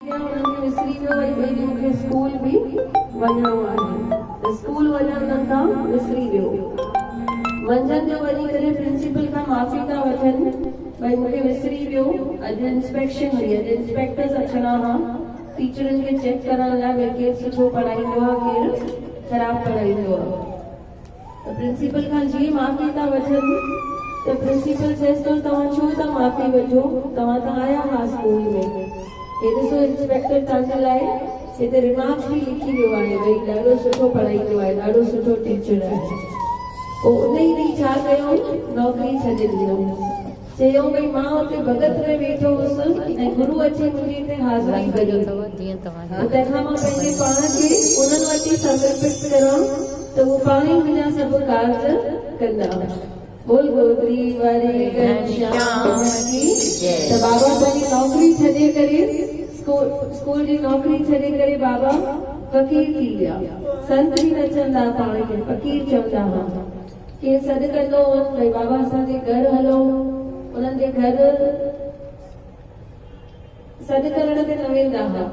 मिस्री जो वरी ॿिए ॾींहं मूंखे स्कूल बि वञिणो आहे त स्कूल वञण खां विसरी वियो। मंझंदि जो वञी करे प्रिंसिपल खां माफ़ी था वठनि भई मूंखे विसरी वियो, अॼु इंस्पेक्शन हुई, अॼु इंस्पेक्टर्स अचणा हुआ टीचरुनि खे चेक करण लाइ भई केरु सुठो पढ़ाईंदो आहे केरु ख़राबु पढ़ाईंदो आहे। त प्रिंसिपल खां जीअं माफ़ी था वठनि त प्रिंसिपल चएसि थो तव्हां छो था माफ़ी वठो, तव्हां त आया हुआ स्कूल में। हे ॾिसो इंस्पेक्टर तव्हांजे लाइ हिते रिमार्क्स बि लिखी वियो आहे भई ॾाढो सुठो पढ़ाईंदो आहे, ॾाढो सुठो टीचर आहे। पोइ उन ई ॾींहुं छा कयो, नौकिरी छॾे ॾिनो। चयो भई मां हुते भगत में वेठो हुअसि ऐं गुरू अची मुंहिंजी हिते हाज़िरी कयो, तंहिंखां मां पंहिंजे पाण खे उन्हनि वटि समर्पित कयां त उहो पाण ई मुंहिंजा सभु कार्य कंदा। बोल गोत्री वारे घनश्याम की जय। त बाबा पंहिंजी नौकिरी छॾे करे स्कूल जी नौकिरी छॾे करे बाबा फ़कीर थी विया। संत बि न चवंदा पाण खे, फ़कीर चवंदा हुआ। केरु सॾु कंदो भई बाबा असांजे घर हलो, उन्हनि जे घर सॾु करण ते न वेंदा हुआ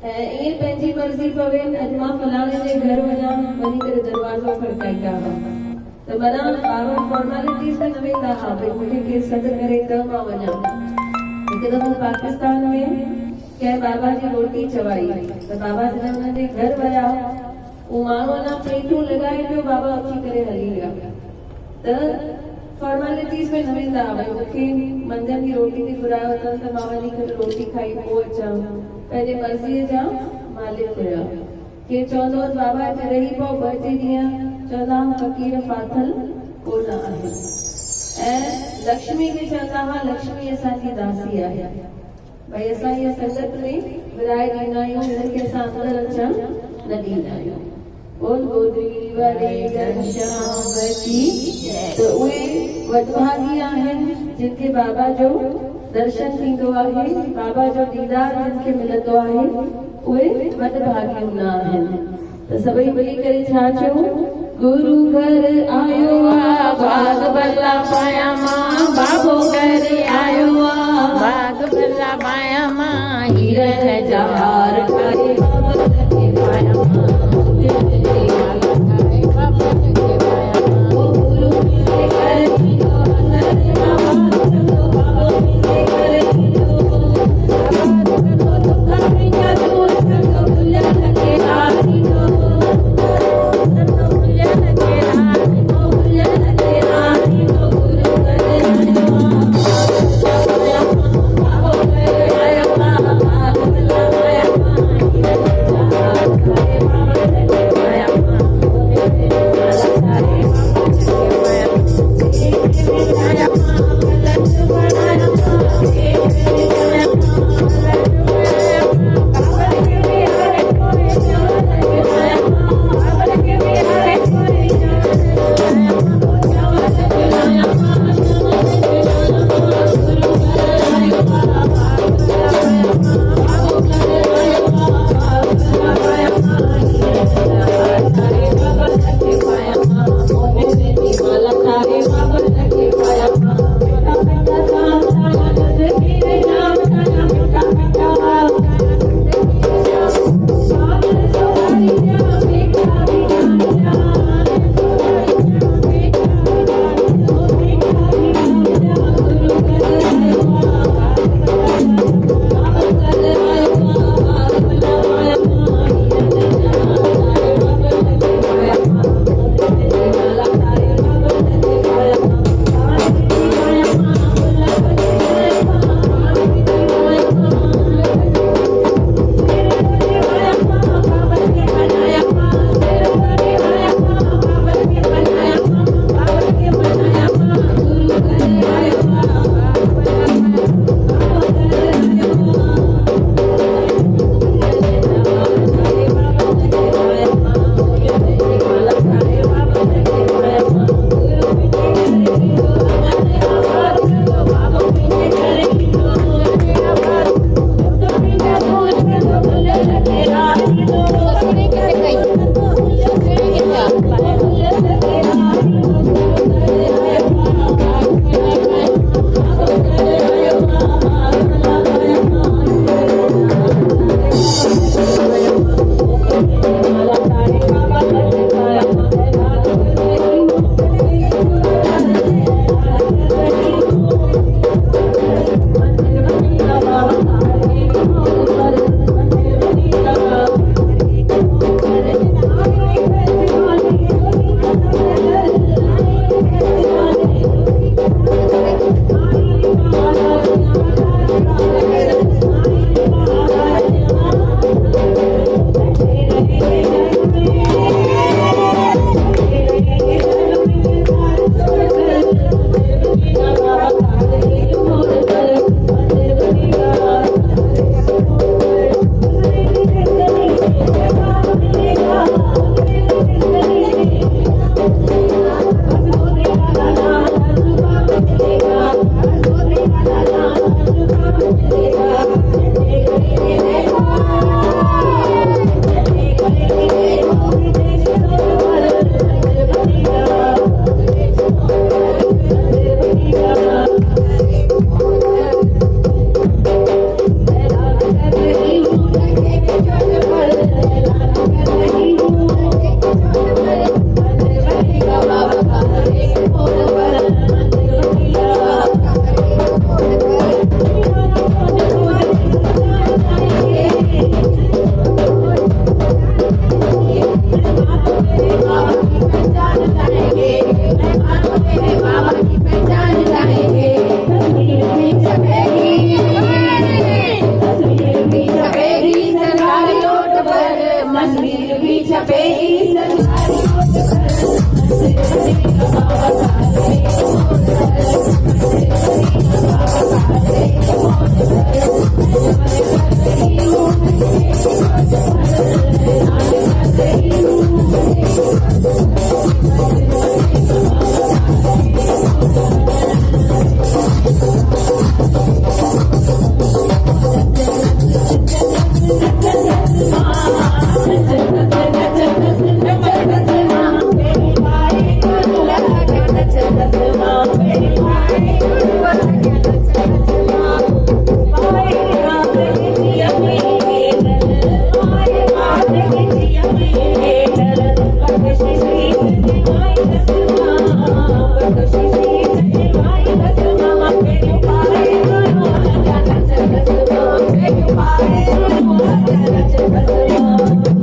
ऐं ईअं पंहिंजी मर्ज़ी पवे अॼु मां फलाणे जे घर वञा, वञी करे दरवाज़ो खड़काईंदा हुआ। त माना बाबा फॉर्मेलिटीज़ में न वेंदा हुआ भई मूंखे केरु सॾु करे त मां वञा। हिकु दफ़ो पाकिस्तान में कंहिं बाबा जी रोटी चवाई त बाबा जॾहिं हुननि जे घर विया उहो माण्हू अञा प्लेटूं लॻाए पियो, बाबा अची करे हली विया। त फॉर्मेलिटीज़ में न वेंदा हुआ भई मूंखे मंझंदि जी रोटी ते घुरायो अथनि त मां वञी करे रोटी खाई पोइ अचां, पंहिंजे मर्ज़ीअ जा मालिक हुया। केरु चवंदो हुओ बाबा हिते रही पओ ॿ टे ॾींहं, चवंदा फ़कीर फाथल कोन आहे। ऐं लक्ष्मी खे चवंदा हुआ लक्ष्मी असांजी दासी आहे, भई असां इहा संगत में विराए ॾींदा आहियूं, हिननि खे असां अंदरि अचण न ॾींदा आहियूं। बोल गोत्री वारे घनश्याम की जय। त उहे वडभागी आहिनि जिनखे बाबा जो दर्शन थींदो आहे, बाबा जो दीदार जिनखे मिलंदो आहे, उहे वडभागी हूंदा आहिनि। त सभई मिली करे छा चयो, गुरु घर आयो आ बाग भला पाया मां, बाबो घर आयो आ बाग भला पाया मां, हीरन जा हार करे बाबा के पाया मां,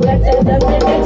Let's